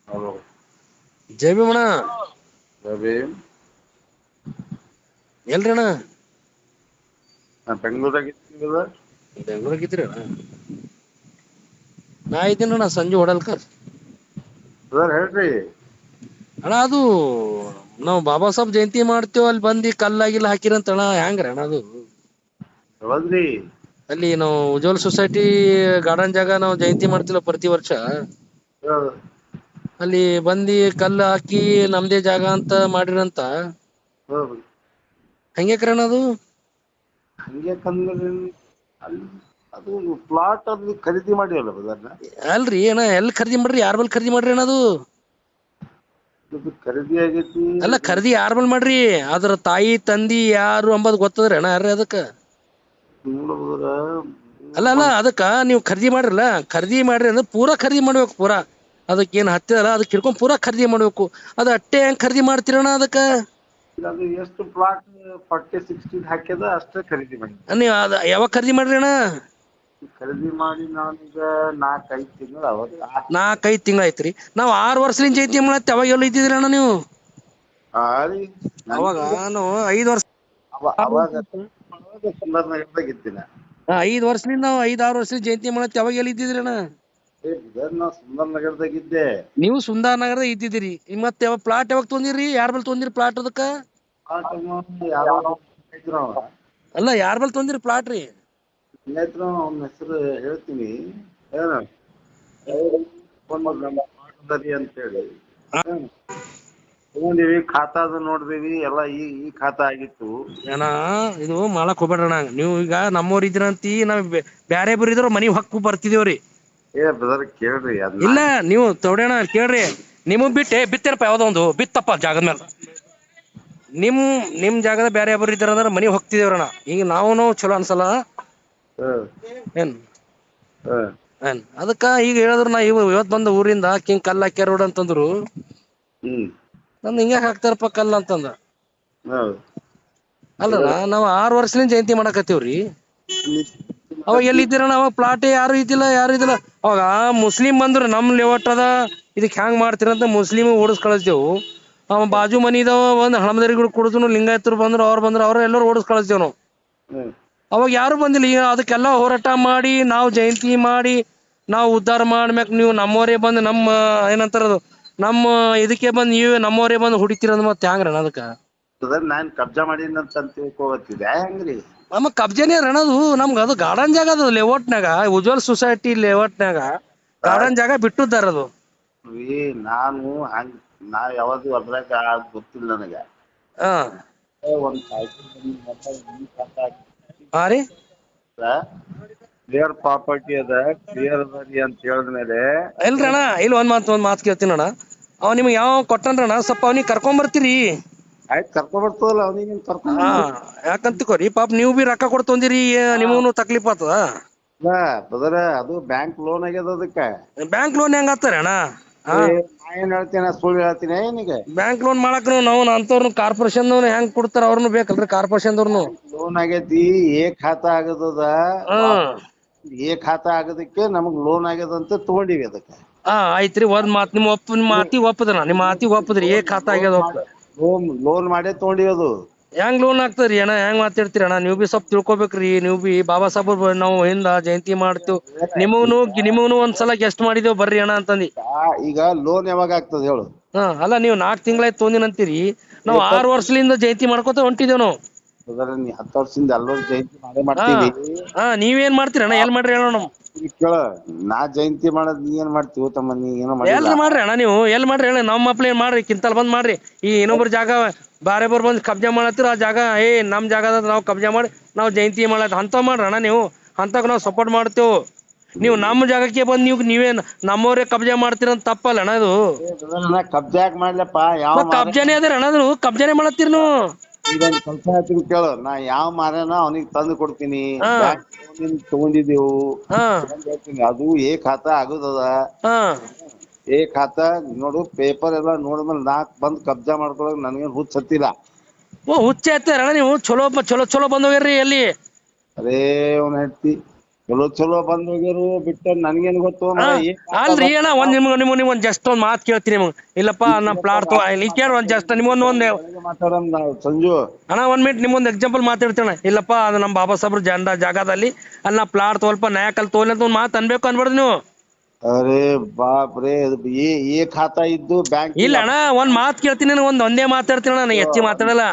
Hello. ಜೈ ಭೀಮಣ್ಣ. ರವಿ. ಎಲ್ರಿ ಅಣ್ಣ? ನಾ ಬೆಂಗ್ಳೂರಾಗ ಇದ್ದೀನಿಲ್ಲ. ಬೆಂಗ್ಳೂರಾಗ ಇದ್ರಿ ಅಣ್ಣ? ನಾ ಇದ್ದೀನಣ್ಣ ಸಂಜು ಹೊಡಲ್ಕರ್. ಸರ್ ಹೇಳ್ರಿ. ಅಣ್ಣ ಅದು ನಾವ್ ಬಾಬಾ ಸಾಹೇಬ್ ಜಯಂತಿ ಮಾಡ್ತೇವ, ಅಲ್ಲಿ ಬಂದಿ ಕಲ್ಲಾಗಿಲ್ಲ ಹಾಕಿರಂತಣ್ಣ, ಹೆಂಗ್ರ ಅಣ್ಣ ಅದು? ಯಾವದ್ರಿ? ಅಲ್ಲಿ ನಾವು ಉಜ್ವಲ್ ಸೊಸೈಟಿ ಗಾರ್ಡನ್ ಜಾಗ ನಾವು ಜಯಂತಿ ಮಾಡ್ತಿಲ್ಲ ಪ್ರತಿ ವರ್ಷ. ಅಲ್ಲಿ ಬಂದಿ ಕಲ್ಲು ಹಾಕಿ ನಮ್ದೇ ಜಾಗ ಅಂತ ಮಾಡಿರಂತ. ಹೌದು. ಹಂಗ್ಯಾಕ್ರಣ್ಣ ಅದು? ಹಂಗ್ಯಾಕಂದ್ರಿ ಅಲ್ಲಿ ಅದು ಪ್ಲಾಟ್ ಅಲ್ಲಿ ಖರೀದಿ ಮಾಡಿವಲ್ಲ ಅದನ್ನ. ಅಲ್ರಿ ಅಣ್ಣ ಎಲ್ ಖರೀದಿ ಮಾಡ್ರಿ? ಯಾರ್ ಬಲ್ ಖರೀದಿ ಮಾಡ್ರಿ ಅಣ್ಣ ಅದು? ಇದು ಖರೀದಿ ಆಗೈತಿ. ಅಲ್ಲ ಖರೀದಿ ಯಾರ್ ಬಲ್ ಮಾಡ್ರಿ? ಅದ್ರ ತಾಯಿ ತಂದಿ ಯಾರು ಅಂಬದ್ ಗೊತ್ತದ್ರಿ ಅಣ್ಣ ಯಾರ ಅದಕ್ಕ? ಅಲ್ಲ ಅದಕ್ಕ ನೀವು ಖರೀದಿ ಮಾಡ್ರಲ್ಲ, ಖರೀದಿ ಮಾಡ್ರಿ ಅಂದ್ರೆ ಪೂರಾ ಖರೀದಿ ಮಾಡ್ಬೇಕು ಪೂರಾ. ಅದಕ್ಕ ಏನ್ ಹತ್ತಿದಲ್ಲ ಅದಕ್ ಹಿಡ್ಕೊಂಡ್ ಪೂರಾ ಖರೀದಿ ಮಾಡ್ಬೇಕು. ಅದ್ ಅಟ್ಟೆ ಹೆಂಗ್ ಖರೀದಿ ಮಾಡ್ತೀರಣ್ಣ ಅದಕ್ಕ? ಅದು ಎಷ್ಟು ಪ್ಲಾಟ್ 40-60 ಹಾಕ್ಯದ ಅಷ್ಟೇ ಖರೀದಿ ಮಾಡಿ. ನೀವ್ ಅದ ಯಾವಾಗ ಖರೀದಿ ಮಾಡ್ರಿ ಅಣ್ಣ? ಖರೀದಿ ಮಾಡಿ ನಾನೀಗ 4-5 ತಿಂಗಳು ಅವತ್ತ. 4-5 ತಿಂಗಳು ಆಯ್ತ್ರಿ. ನಾವ್ 6 ವರ್ಷದಿಂದ ಜಯಂತಿ ಮಾಡತ್ತೆ, ಅವಾಗ ಎಲ್ಲಿ ಇದ್ದಿದ್ರಿ ಅಣ್ಣ ನೀವು? ರೀ ಅವಾಗ ನಾವು 5 ವರ್ಷ ಅವಾಗ ಸುಂದರನಗರದಾಗ ಇದ್ದಿನ. 5 ವರ್ಷದಿಂದ ನಾವು 5-6 ವರ್ಷದಿಂದ ಜಯಂತಿ ಮಾಡತ್ತೆ, ಅವಾಗ ಎಲ್ಲಿ ಇದ್ದಿದ್ರಿ ಅಣ್ಣ? ನಾ ಸುಂದರನಗರದಾಗ ಇದ್ದೆ. ನೀವು ಸುಂದರ ನಗರದಾಗ ಇದ್ದಿದ್ದೀರಿ. ಮತ್ತೆ ಯಾವಾಗ ಪ್ಲಾಟ್ ಯಾವಾಗ ತೊಂದಿರಿ? ಯಾರ್ ಬಲ್ ತೊಂದಿರಿ ಪ್ಲಾಟ್ ಅದಕ್ಕ? ಅಲ್ಲ ಯಾರ್ ಬಲ್ ತೊಂದಿರಿ ಪ್ಲಾಟ್ ರೀ? ಅವನ ಹೆಸರು ಹೇಳ್ತೀನಿ ಅಂತ ಹೇಳಿ ತಗೊಂಡಿವಿ. ಖಾತಾದ ನೋಡಿದೀವಿ ಎಲ್ಲ. ಈ ಖಾತಾ ಆಗಿತ್ತು. ಅಣ್ಣ ಇದು ಮಾಡಕ್ ಹೋಗ್ಬೇಡ್ರಣ್ಣ ನೀವು. ಈಗ ನಮ್ಮವ್ರ ಇದ್ರಂತಿ, ನಾವ್ ಬ್ಯಾರೆ ಬರ್ ಇದ್ರ ಮನಿ ಹೊಕ್ಕು ಬರ್ತಿದೇವ್ರಿ. ಬ್ರದರ್ ಕೇಳ್ರಿ ಅದನ್ನ. ಇಲ್ಲ ನೀವು ತೌಡಣ್ಣ ಕೇಳ್ರಿ, ನಿಮಗ್ ಬಿಟ್ಟೆ ಬಿತ್ತೇನಪ್ಪ ಯಾವ್ದೋ ಒಂದು ಬಿತ್ತಪ್ಪ ಜಾಗದ ಮೇಲೆ. ನಿಮ್ ಜಾಗದ ಬೇರೆ ಒಬ್ಬರು ಇದ್ದಾರ ಅಂದ್ರೆ ಮನಿ ಹೋಗ್ತಿದೇವ್ರಣ. ಈಗ ನಾವು ಚಲೋ ಅನ್ಸಲ್ಲ ಏನ್ ಅದಕ್ಕ ಈಗ ಹೇಳಿದ್ರ ನಾ ಇವತ್ ಬಂದ ಊರಿಂದ ಕಿಂಗ್ ಕಲ್ ಹಾಕ್ಯಾರ ರೋಡ್ ಅಂತಂದ್ರು. ನಂದ್ ಹಿಂಗ್ಯಾಕ್ ಹಾಕ್ತಾರಪ್ಪ ಕಲ್ಲ ಅಂತಂದ. ಅಲ್ಲಣ್ಣ ನಾವ್ 6 ವರ್ಷದಿಂದ ಜಯಂತಿ ಮಾಡಕತ್ತೀವ್ರಿ. ಅವಾಗ ಎಲ್ಲಿ ಇದ್ದೀರಣ್ಣ? ಅವಾಗ ಪ್ಲಾಟ್ ಯಾರು ಇದ್ದಿಲ್ಲ, ಯಾರು ಇದಿಲ್ಲ. ಅವಾಗ ಮುಸ್ಲಿಂ ಬಂದ್ರು ನಮ್ ಲೇಔಟ್ ಅದ, ಇದಕ್ ಹೆಂಗ್ ಮಾಡ್ತಿರಂತ ಮುಸ್ಲಿಮ್ ಓಡಸ್ ಕಳಸ್ದೆವು. ಬಾಜು ಮನಿದವ ಒಂದ್ ಹಳಮದರಿಗಳು ಕುಡುದನು, ಲಿಂಗಾಯತರು ಬಂದ್ರು, ಅವ್ರು ಎಲ್ಲರೂ ಓಡಸ್ ಕಳಸ್ದೇವ್ ನಾವು. ಅವಾಗ ಯಾರು ಬಂದಿಲ್ಲ. ಈಗ ಅದಕ್ಕೆಲ್ಲಾ ಹೋರಾಟ ಮಾಡಿ ನಾವ್ ಜಯಂತಿ ಮಾಡಿ ನಾವ್ ಉದ್ಧಾರ ಮಾಡ್ಮ್ಯಾಕ್ ನೀವು ನಮ್ಮವರೇ ಬಂದ್ ನಮ್ಮ ಏನಂತಾರದು ನಮ್ಮ ಇದಕ್ಕೆ ಬಂದ್ ನೀವೇ ನಮ್ಮವರೇ ಬಂದ್ ಹುಡಿತೀರ ಅಂದ್ ಮತ್ತೆ ಹ್ಯಾಂಗ್ರಣ ಅದಕ್ಕ? ನಾನ್ ಕಬ್ಜಾ ಮಾಡೀನಂತ ತಿಳ್ಕೊಳತ್ತಿದ್ದೆ ಹೆಂಗ್ರಿ? ನಮ್ಮ ಕಬ್ಜನೇ ಅಣದು ನಮ್ಗ. ಅದು ಗಾರ್ಡನ್ ಜಾಗ ಅದು ಲೇಔಟ್ನಾಗ, ಉಜ್ವಲ್ ಸೊಸೈಟಿ ಲೇಔಟ್ನಾಗ ಗಾರ್ಡನ್ ಜಾಗ ಬಿಟ್ಟುದಾರದು. ನಾನು ನಾ ಯಾವ್ದು ಅದ್ರಾಗ ಗೊತ್ತಿಲ್ಲ ನನಗ. ಹಾ ಹಾ ರೀ ಕ್ಲಿಯರ್ ಪ್ರಾಪರ್ಟಿ ಅದ, ಕ್ಲಿಯರ್ ಅದ ಅಂತ ಹೇಳಿದ್ಮೇಲೆ ಇಲ್ರಿ ಅಣ್ಣ, ಇಲ್ಲಿ ಒಂದ್ ಮಾತ್ ಕೇಳ್ತೀನಣ್ಣ. ಅವ್ ನಿಮ್ಗೆ ಯಾವ ಕೊಟ್ಟನ್ರಣ್ಣ, ಸ್ವಲ್ಪ ಅವ್ನಿಗೆ ಕರ್ಕೊಂಡ್ ಬರ್ತೀರಿ. ಆಯ್ತು ಕರ್ಕೊಂಡ್ ಬರ್ತದಲ್ಲ ಅವ್ನಿಗೆ ಕರ್ಕೊಂಡ್. ಯಾಕಂತಕೋರಿ ಪಾಪ ನೀವು ಬಿ ರೊಕ್ಕ ಕೊಡ್ತಂದಿರಿ, ನಿಮಗನು ತಕ್ಲೀಫ್ ಆಗ್ತದ. ಬ್ರದರ್ ಅದು ಬ್ಯಾಂಕ್ ಲೋನ್ ಆಗ್ಯದ ಅದಕ್ಕೆ. ಬ್ಯಾಂಕ್ ಲೋನ್ ಹೆಂಗ್ ಆಗ್ತಾರ ಅಣ್ಣ? ನಾ ಏನ್ ಹೇಳ್ತೇನ ಸುಳ್ಳು ಹೇಳ್ತೀನಿ ನಿನಗೆ? ಬ್ಯಾಂಕ್ ಲೋನ್ ಮಾಡಕ್ ನಾವು ಅಂತವ್ರು ಕಾರ್ಪೊರೇಷನ್ ಹೆಂಗ್ ಕೊಡ್ತಾರ ಅವ್ರನು ಬೇಕಲ್ರಿ ಕಾರ್ಪೊರೇಷನ್ದವ್ರನು. ಲೋನ್ ಆಗೇತಿ, ಖಾತಾ ಆಗದದ. ಖಾತಾ ಆಗೋದಕ್ಕೆ ನಮಗ್ ಲೋನ್ ಆಗ್ಯದಂತ ತಗೊಂಡಿವಿ ಅದಕ್ಕೆ. ಆಯ್ತ್ರಿ. ಒಂದ್ ಮಾತ್ ನಿಮ್ ಮಾತಿಗೆ ಒಪ್ಪದ, ನಿಮ್ ಮಾತಿಗೆ ಒಪ್ಪದ್ರಿ ಖಾತಾ ಆಗ್ಯದ ಒಪ್ಪದ. ಲೋನ್ ಮಾಡೇ ತಗೊಂಡಿವಿ ಅದು. ಹೆಂಗ್ ಲೋನ್ ಆಗ್ತದ್ರಿ ಅಣ್ಣ? ಹೆಂಗ್ ಮಾತಾಡ್ತಿರಿ ಅಣ್ಣ? ನೀವು ಬಿ ಸ್ವಲ್ಪ ತಿಳ್ಕೊಬೇಕ್ರಿ. ನೀವು ಬಿ ಬಾಬಾ ಸಾಹೇಬ್ ನಾವು ಹಿಂದ ಜಯಂತಿ ಮಾಡ್ತೇವ್, ನಿಮಗನು ಒಂದ್ಸಲ ಗೆಸ್ಟ್ ಮಾಡಿದೇವ್ ಬರ್ರಿ ಅಣ್ಣ ಅಂತಂದಿ. ಈಗ ಲೋನ್ ಯಾವಾಗ ಆಗ್ತದ ಹೇಳು? ಅಲ್ಲ ನೀವು 4 ತಿಂಗಳಾಯ್ತು ತೊಂದಿನಿ ಅಂತೀರಿ, ನಾವು 6 ವರ್ಷದಿಂದ ಜಯಂತಿ ಮಾಡ್ಕೊತ ಹೊಂಟಿದೇವ್ ನಾವು. 10 ವರ್ಷದಿಂದ ಎಲ್ಲರೂ ಜಯಂತಿ ಮಾಡೇ ಮಾಡ್ತೀವಿ. ನೀವೇನ್ ಮಾಡ್ತೀರಣ್ಣ? ಎಲ್ ಮಾಡ್ರಿ ಹೇಳೋಣ? ಕೇಳ, ನಾ ಜಯಂತಿ ಮಾಡದ್ ನೀ ಏನ್ ಮಾಡ್ತೀವೋ ತಮ್ಮ? ನೀ ಏನೋ ಮಾಡಿಲ್ಲ. ಎಲ್ ಮಾಡ್ರಿ ಅಣ್ಣ ನೀವು? ಎಲ್ ಮಾಡ್ರಿ ಹೇಳಿ? ನಮ್ಮ ಅಪ್ಲೆ ಏನ್ ಮಾಡ್ರಿ ಕಿಂತಲ್ ಬಂದ್ ಮಾಡ್ರಿ. ಈ ಇನ್ನೊಬ್ರ ಜಾಗ ಬಾರೆ ಬರ್ ಬಂದ್ ಕಬ್ಜಾ ಮಾಡತ್ತಿರ, ಆ ಜಾಗ ನಮ್ ಜಾಗದ ನಾವ್ ಕಬ್ಜಾ ಮಾಡಿ ನಾವ್ ಜಯಂತಿ ಮಾಡತ್ ಅಂತ ಮಾಡ್ರಣ್ಣ ನೀವು? ಅಂತಕ್ ನಾವ್ ಸಪೋರ್ಟ್ ಮಾಡ್ತೇವ್. ನೀವು ನಮ್ಮ ಜಾಗಕ್ಕೆ ಬಂದ್ ನೀವೇನ್ ನಮ್ಮವ್ರೇ ಕಬ್ಜಾ ಮಾಡ್ತೀರಂತ ತಪ್ಪಲ್ಲ ಅಣ್ಣ ಅದು? ಕಬ್ಜಾ ಯಾಕ್ ಮಾಡ್ಲಪ್ಪಾ? ಯಾವ ಕಬ್ಜಾನೇ ಅದೇ ಅಣ್ಣ, ಕಬ್ಜಾನೇ ಮಾಡತ್ತೀರಿ ನೀವು. ಇದೊಂದ್ ಕೆಲ್ಸ ಹೇಳ್ತೀನಿ ಕೇಳು. ನಾ ಯಾವ ಮಾರೇನ ಅವ್ನಿಗೆ ತಂದು ಕೊಡ್ತೀನಿ. ಹಾ ಬ್ಯಾಂಕ್ ತಗೊಂಡಿದ್ದೆವು. ಹಾ ಹೇಳ್ತೀನಿ, ಅದು ಖಾತಾ ಆಗುದದ. ಹಾ ಖಾತಾ ನೋಡು, ಪೇಪರ್ ಎಲ್ಲಾ ನೋಡಿದ್ಮೇಲೆ ನಾಕ್ ಬಂದ್ ಕಬ್ಜಾ ಮಾಡ್ಕೊಳಕ್ ನನ್ಗೇನ್ ಹುಚ್ಚ ಹತ್ತಿಲ್ಲ. ಹುಚ್ಚ ಹತ್ತೀರಣ್ಣ ನೀವು? ಚಲೋ ಬಂದೋಗ್ರಿ ಎಲ್ಲಿ? ಅವನ್ ಹೆಂಡ್ತಿ ಚಲೋ ಚಲೋ ಬಂದ್ ಹೋಗ್ಯಾರು ಬಿಟ್ಟ ನನ್ಗೇನ್ ಗೊತ್ತು ಹಾ ಮರ ಅಲ್ರಿ ಅಣ್ಣ ಒಂದ್ ಜಸ್ಟ್ ಒಂದ್ ಮಾತು ಕೇಳ್ತೀನಿ ನಿಮ್ಗೆ ಇಲ್ಲಪ್ಪ ನಮ್ ಪ್ಲಾಟ್ ಇಲ್ಲಿ ಕೇಳ ಒಂದ್ ಜಸ್ಟ್ ನಿಮ್ಮೊಂದ್ ಮಾತಾಡೋಣ ನಾವು ಸಂಜು. ಅಣ್ಣ 1 ಮಿನಿಟ್ ನಿಮ್ಮೊಂದ್ ಎಕ್ಸಾಂಪಲ್ ಮಾತಾಡ್ತೀಣ ಇಲ್ಲಪ್ಪ ಅದು ನಮ್ಮ ಬಾಬಾ ಸಾಬ್ರ ಜಾಗದಲ್ಲಿ ಅಲ್ಲಿ ನಾ ಪ್ಲಾಟ್ ತೋಲ್ಪ ನ್ಯಾಕಲ್ ತೋಲ್ ಅಂತ ಒಂದ್ ಮಾತು ಅನ್ಬೇಕು ಅನ್ಬಾರ್ದು ನೀವು. ಅರೆ ಬಾಪ್ ರೇ ಈ ಖಾತಾ ಇದ್ದು ಬ್ಯಾಂಕ್ ಇಲ್ಲ ಅಣ್ಣ ಒಂದ್ ಮಾತು ಕೇಳ್ತೀನಿ ಒಂದೇ ಮಾತಾಡ್ತೀನಿ ನಾನು ಹೆಚ್ಚಿಗೆ ಮಾತಾಡಲ್ಲ.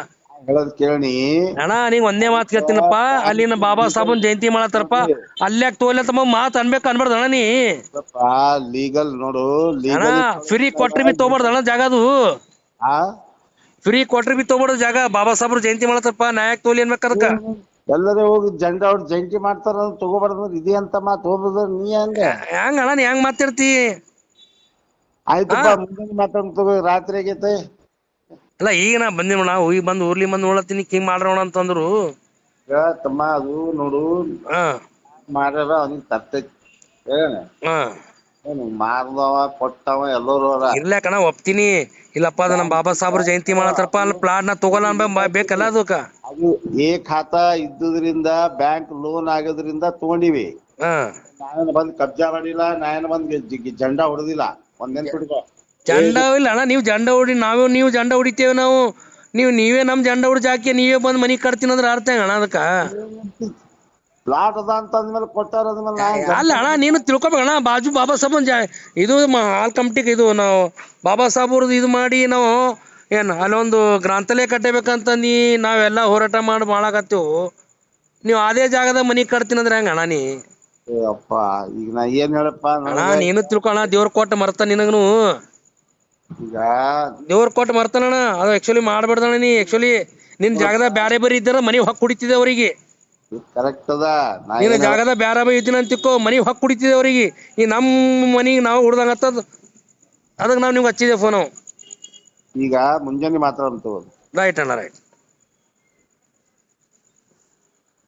ಹೇಳದ್ ಕೇಳಿ ಅಣ್ಣ ನೀವ್ ಒಂದೇ ಮಾತು ಕೇಳ್ತೀನಪ್ಪ ಅಲ್ಲಿನ ಬಾಬಾ ಸಾಬನ್ ಜಯಂತಿ ಮಾಡತ್ತಾರಪ್ಪ ಅಲ್ಯಾಕ್ ತೋಲ್ ಅಂತ ಮಾತು ಅನ್ಬೇಕು ಅನ್ಬಾರ್ದು ಅಣ್ಣ ನೀ. ಲೀಗಲ್ ನೋಡು ಅಣ್ಣ ಲೀಗಲ್ ಫ್ರೀ ಕೊಟ್ರಿ ಬಿ ತಗೋಬಾರ್ದು ಅಣ್ಣ ಜಾಗ ಅದು. ಆ ಫ್ರೀ ಕೊಟ್ರಿ ಬಿ ತಗೋಬಾರ್ದು ಜಾಗ ಬಾಬಾ ಸಾಬ್ರು ಜಯಂತಿ ಮಾಡತ್ತಾರಪ್ಪ ನ್ಯಾಕ್ ತೋಲಿ ಅನ್ಬೇಕು ಅದಕ್ಕ. ಎಲ್ಲರೂ ಹೋಗಿ ಅವ್ರು ಜಂಟಿ ಮಾಡ್ತಾರ ತಗೋಬಾರ್ದು ಇದೇ ಅಂತ ಮಾತು ಹೋಗ್ಬೋದು ನೀ ಹಂಗ ಹೆಂಗ್ ಅಣ್ಣ ನೀ ಹೆಂಗ್ ಮಾತಾಡ್ತಿ. ಆಯ್ತಪ್ಪ ಮುಂಜಾನೆ ಮಾತಾಡ್ ತಗೋ ರಾತ್ರಿ ಆಗೈತೆ. ಅಲ್ಲ ಈಗ ನಾ ಬಂದಿವ್ ನಾವು ಈಗ ಬಂದು ಊರ್ಲಿ ಬಂದು ನೋಡತ್ತೀನಿ ಹಿಂಗ್ ಮಾಡ್ರೋಣ ಅಂತಂದ್ರು. ತಮ್ಮ ಅದು ನೋಡು ಹಾ ಮಾಡ್ಯಾರ ಅವ್ನಿಗೆ ತರ್ತೈತಿ ಹಾ ಏನು ಮಾರ್ದವ ಕೊಟ್ಟವ ಎಲ್ಲರೂ ಇರ್ಲ್ಯಾಕಣ ಒಪ್ತೀನಿ ಇಲ್ಲಪ್ಪ ಅದ ನಮ್ ಬಾಬಾ ಸಾಬ್ರ ಜಯಂತಿ ಮಾಡತ್ತಾರಪ್ಪ ಅಲ್ಲಿ ಪ್ಲಾಟ್ ನ ತಗೋಲ್ಲ ಬೇಕಲ್ಲ ಅದಕ್ಕ. ಅದು ಖಾತಾ ಇದ್ದುದ್ರಿಂದ ಬ್ಯಾಂಕ್ ಲೋನ್ ಆಗೋದ್ರಿಂದ ತಗೊಂಡಿವಿ. ಹಾ ನಾವೇನು ಬಂದ್ ಕಬ್ಜಾ ಮಾಡಿಲ್ಲ ನಾವೇನು ಬಂದ್ ಜಂಡಾ ಹೊಡೆದಿಲ್ಲ ಒಂದ್ ನೆನ್ಪಿಡ್ಕೊ. ಜಂಡ ಇಲ್ಲ ಅಣ್ಣ ನೀವು ಜಂಡ ಹೊಡಿ ನೀವು ಜಂಡ ಹೊಡಿತೇವೆ ನಾವು ನೀವೇ ನಮ್ ಜಂಡ ಹೊಡಿ ಜಾಕಿ ನೀವೇ ಬಂದ್ ಮನಿ ಕಟ್ತೀನಿ ಅಂದ್ರೆ ಅರ್ಥ ಅಣ್ಣ ಅದಕ್ಕ. ಪ್ಲಾಟ್ ಅದ ಅಂತ ಅಂದ್ಮೇಲೆ ಕೊಟ್ಟಾರ ಅಂದ್ಮೇಲೆ ಅಲ್ಲ ಅಣ್ಣ ನೀನು ತಿಳ್ಕೊಬೇಕಣ್ಣ ಬಾಜು ಬಾಬಾ ಸಾಬನ್ ಇದು ಹಾಲ್ ಕಮಿಟಿಗೆ ಇದು ನಾವು ಬಾಬಾ ಸಾಬ್ರದ್ದು ಇದು ಮಾಡಿ ನಾವು ಏನ್ ಅಲ್ಲೊಂದು ಗ್ರಂಥಾಲಯ ಕಟ್ಟಬೇಕಂತಂದು ನಾವೆಲ್ಲ ಹೋರಾಟ ಮಾಡಾಕತ್ತೇವು ನೀವು ಅದೇ ಜಾಗದಾಗ ಮನಿ ಕಟ್ತೀನಿ ಅಂದ್ರೆ ಹೆಂಗ ಅಣ್ಣ ನೀ. ಅಪ್ಪ ಈಗ ನಾ ಏನ್ ಹೇಳಪ್ಪ ಅಣ್ಣ ನನಗ ನೀನು ತಿಳ್ಕೊಣ ದೇವ್ರ ಕೊಟ್ಟ ಮರ್ತ ನಿನಗನು ಈಗ ದೇವ್ರ ಕೊಟ್ಟು ಮರ್ತಾನಣ್ಣ ಅದು ಆಕ್ಚುಲಿ ಮಾಡ್ಬಾರ್ದಣ್ಣ ನೀ ಆಕ್ಚುಲಿ ನಿನ್ ಜಾಗದಾಗ ಬ್ಯಾರೆ ಬರಿ ಇದ್ದಾರ ಮನಿ ಹೊಕ್ ಕುಡಿತಿದೆ ಅವ್ರಿಗೆ. ಕರೆಕ್ಟ್ ಅದ ನಾ ನಿನ್ನ ಏನ್ ಜಾಗದ ಬ್ಯಾರೆ ಬೈ ಇದ್ದೀನಿ ಅಂತ ತಿಕ್ಕೋ ಮನಿ ಹೊಕ್ ಕುಡಿತಿದೆ ಅವ್ರಿಗೆ ಈ ನಮ್ ಮನಿಗ್ ನಾವು ಹುಡ್ದಂಗತ್ತದ ಅದಕ್ಕೆ ನಾವು ನಿಮ್ಗೆ ಹಚ್ಚಿದೆ ಫೋನು. ಈಗ ಮುಂಜಾನೆ ಮಾತಾಡೋಣ ತಗೋ. ರೈಟ್ ಅಣ್ಣ ರೈಟ್.